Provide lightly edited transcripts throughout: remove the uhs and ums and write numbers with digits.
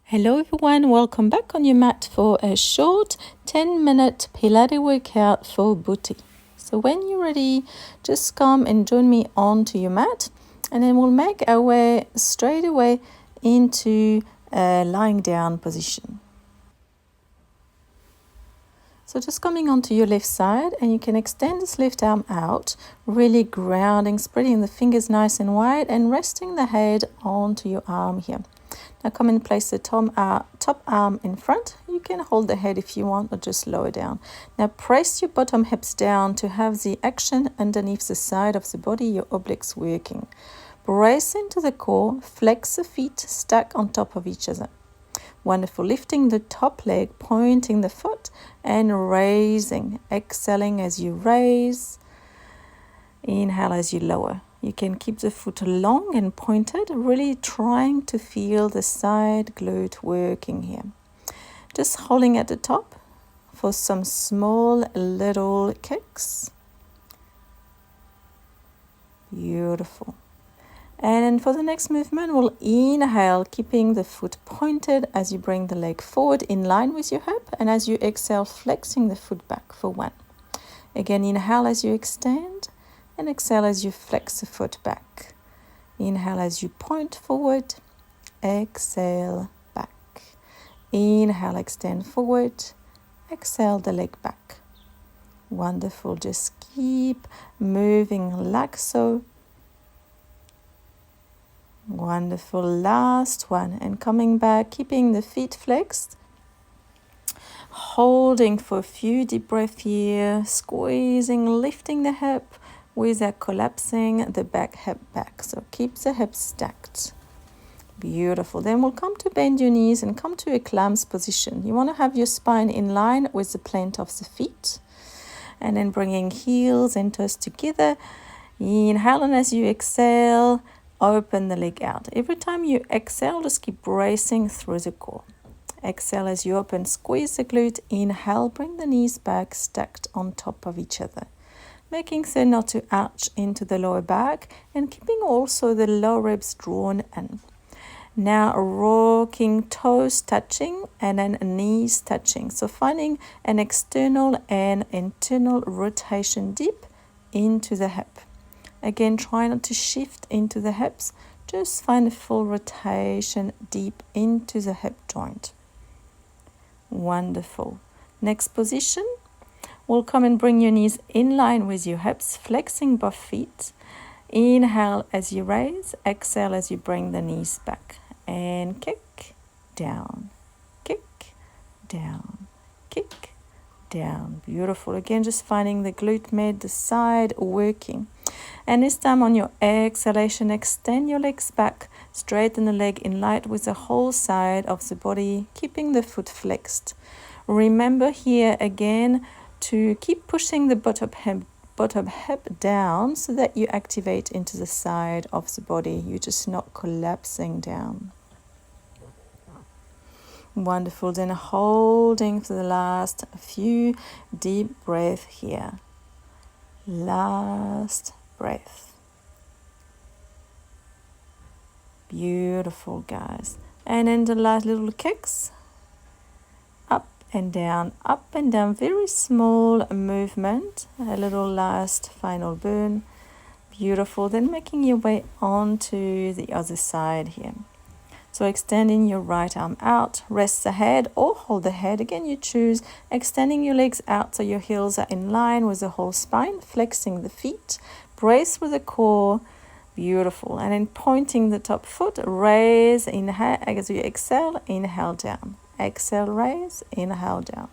Hello everyone, welcome back on your mat for a short 10-minute Pilates workout for booty. So when you're ready, just come and join me onto your mat and then we'll make our way straight away into a lying down position. So just coming onto your left side and you can extend this left arm out, really grounding, spreading the fingers nice and wide and resting the head onto your arm here. Now come and place the top arm in front. You can hold the head if you want or just lower down. Now press your bottom hips down to have the action underneath the side of the body, your obliques working. Brace into the core, flex the feet, stack on top of each other. Wonderful. Lifting the top leg, pointing the foot and raising. Exhaling as you raise. Inhale as you lower. You can keep the foot long and pointed, really trying to feel the side glute working here. Just holding at the top for some small little kicks. Beautiful. And for the next movement, we'll inhale, keeping the foot pointed as you bring the leg forward in line with your hip. And as you exhale, flexing the foot back for 1. Again, inhale as you extend. And exhale as you flex the foot back. Inhale as you point forward. Exhale back. Inhale, extend forward. Exhale the leg back. Wonderful. Just keep moving like so. Wonderful. Last one. And coming back, keeping the feet flexed. Holding for a few deep breaths here. Squeezing, lifting the hip. Without collapsing the back hip back. So keep the hips stacked. Beautiful. Then we'll come to bend your knees and come to a clamps position. You want to have your spine in line with the plant of the feet. And then bringing heels and toes together. Inhale, and as you exhale, open the leg out. Every time you exhale, just keep bracing through the core. Exhale as you open, squeeze the glute. Inhale, bring the knees back, stacked on top of each other. Making sure not to arch into the lower back and keeping also the lower ribs drawn in. Now rocking, toes touching and then knees touching. So finding an external and internal rotation deep into the hip. Again, try not to shift into the hips. Just find a full rotation deep into the hip joint. Wonderful. Next position. We'll come and bring your knees in line with your hips, flexing both feet. Inhale as you raise, exhale as you bring the knees back. And kick, down, kick, down, kick, down. Beautiful. Again, just finding the glute med, the side working. And this time on your exhalation, extend your legs back, straighten the leg in line with the whole side of the body, keeping the foot flexed. Remember here again, to keep pushing the bottom hip down so that you activate into the side of the body. You're just not collapsing down. Wonderful. Then holding for the last few deep breaths here. Last breath. Beautiful, guys. And then the last little kicks. Up and down, very small movement, a little last final burn. Beautiful. Then making your way onto the other side here. So extending your right arm out, rest the head or hold the head. Again, you choose. Extending your legs out so your heels are in line with the whole spine, flexing the feet, brace with the core. Beautiful. And then pointing the top foot, raise, inhale, as you exhale, inhale down. Exhale, raise, inhale down.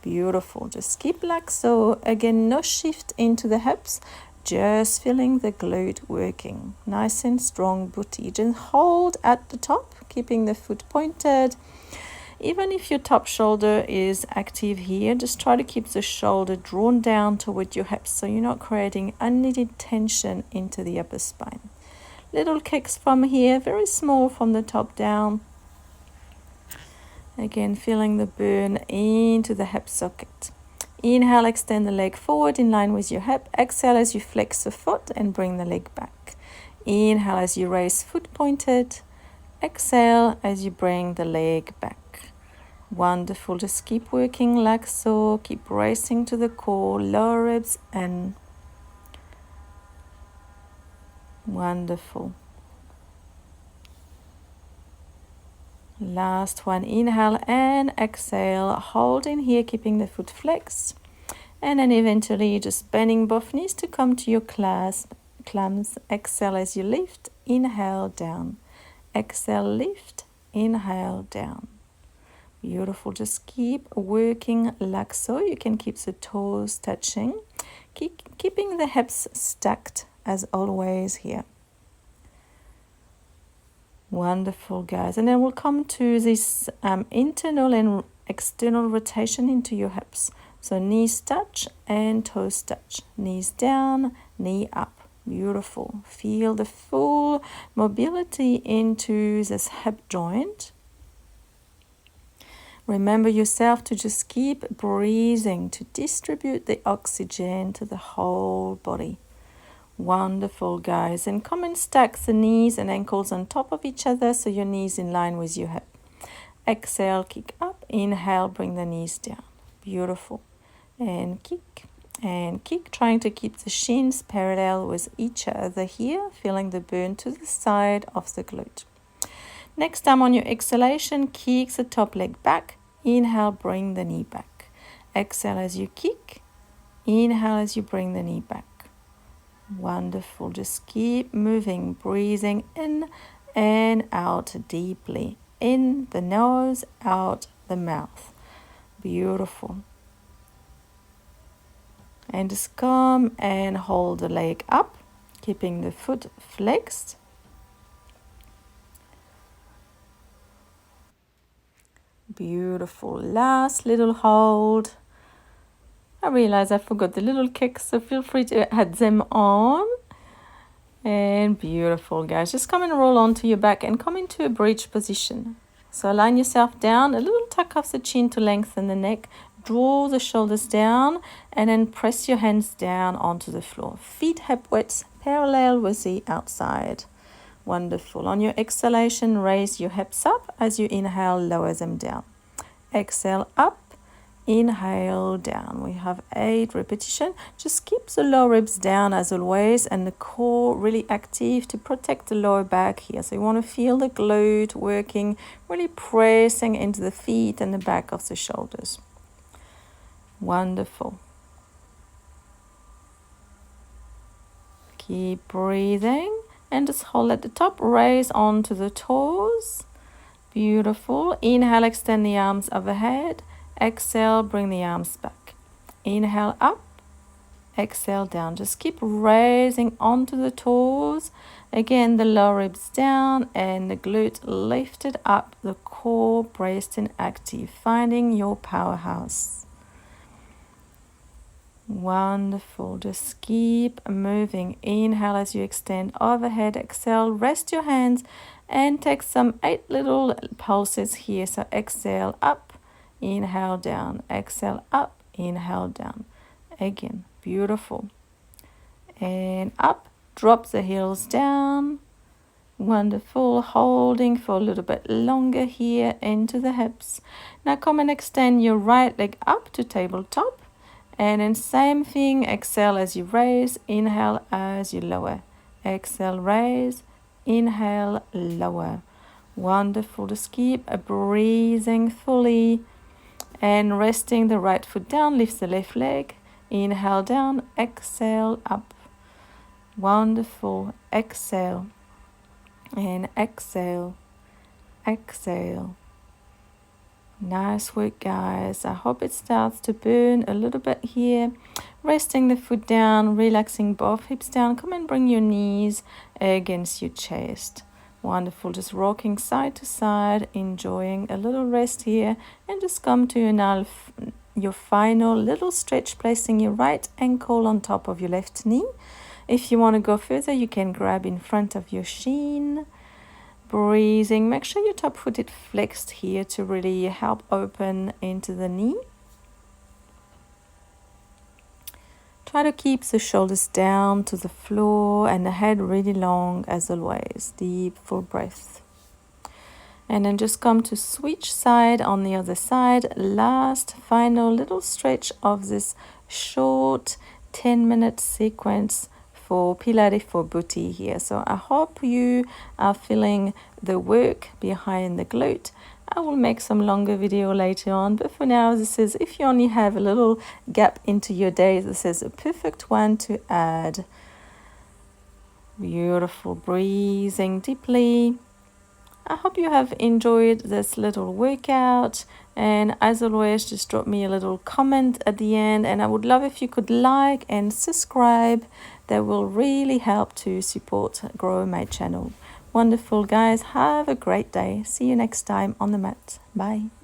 Beautiful. Just keep like so. Again, no shift into the hips. Just feeling the glute working. Nice and strong booty. Just hold at the top, keeping the foot pointed. Even if your top shoulder is active here, just try to keep the shoulder drawn down toward your hips so you're not creating unneeded tension into the upper spine. Little kicks from here, very small from the top down. Again, feeling the burn into the hip socket. Inhale, extend the leg forward in line with your hip. Exhale as you flex the foot and bring the leg back. Inhale as you raise, foot pointed. Exhale as you bring the leg back. Wonderful. Just keep working like so. Keep racing to the core, lower ribs in. Wonderful. Last one. Inhale and exhale. Hold in here, keeping the foot flexed. And then eventually just bending both knees to come to your clams. Exhale as you lift. Inhale down. Exhale, lift. Inhale down. Beautiful. Just keep working like so. You can keep the toes touching. Keeping the hips stacked as always here. Wonderful, guys. And then we'll come to this internal and external rotation into your hips. So knees touch and toes touch. Knees down, knee up. Beautiful. Feel the full mobility into this hip joint. Remember yourself to just keep breathing to distribute the oxygen to the whole body. Wonderful, guys. And come and stack the knees and ankles on top of each other so your knees in line with your hip. Exhale, kick up. Inhale, bring the knees down. Beautiful. And kick, trying to keep the shins parallel with each other here, feeling the burn to the side of the glute. Next time on your exhalation, kick the top leg back. Inhale, bring the knee back. Exhale as you kick. Inhale as you bring the knee back. Wonderful. Just keep moving, breathing in and out deeply. In the nose, out the mouth. Beautiful. And just come and hold the leg up, keeping the foot flexed. Beautiful. Last little hold. I realize I forgot the little kicks, so feel free to add them on. And beautiful, guys. Just come and roll onto your back and come into a bridge position. So line yourself down, a little tuck of the chin to lengthen the neck. Draw the shoulders down and then press your hands down onto the floor. Feet hip width parallel with the outside. Wonderful. On your exhalation, raise your hips up. As you inhale, lower them down. Exhale up. Inhale down. We have 8 repetitions. Just keep the lower ribs down as always and the core really active to protect the lower back here. So you want to feel the glute working, really pressing into the feet and the back of the shoulders. Wonderful. Keep breathing and just hold at the top. Raise onto the toes. Beautiful. Inhale, extend the arms overhead. Exhale, bring the arms back. Inhale up. Exhale down. Just keep raising onto the toes. Again, the lower ribs down and the glute lifted up. The core braced and active. Finding your powerhouse. Wonderful. Just keep moving. Inhale as you extend overhead. Exhale. Rest your hands and take some 8 little pulses here. So exhale up. Inhale down. Exhale up. Inhale down. Again. Beautiful. And up. Drop the heels down. Wonderful. Holding for a little bit longer here into the hips. Now come and extend your right leg up to tabletop. And then same thing. Exhale as you raise. Inhale as you lower. Exhale, raise. Inhale, lower. Wonderful. Just keep breathing fully. And resting the right foot down, lift the left leg. Inhale down, exhale up. Wonderful. Exhale. And exhale. Exhale. Nice work, guys. I hope it starts to burn a little bit here. Resting the foot down, relaxing both hips down. Come and bring your knees against your chest. Wonderful. Just rocking side to side, enjoying a little rest here. And just come to your final little stretch, placing your right ankle on top of your left knee. If you want to go further, you can grab in front of your shin. Breathing. Make sure your top foot is flexed here to really help open into the knee. Try to keep the shoulders down to the floor and the head really long as always. Deep, full breath. And then just come to switch side on the other side. Last final little stretch of this short 10-minute sequence for Pilates for booty here. So I hope you are feeling the work behind the glute. I will make some longer video later on, but for now, this is, if you only have a little gap into your day, this is a perfect one to add. Beautiful, breathing deeply. I hope you have enjoyed this little workout, and as always, just drop me a little comment at the end, and I would love if you could like and subscribe. That will really help to support grow my channel. Wonderful, guys. Have a great day. See you next time on the mat. Bye.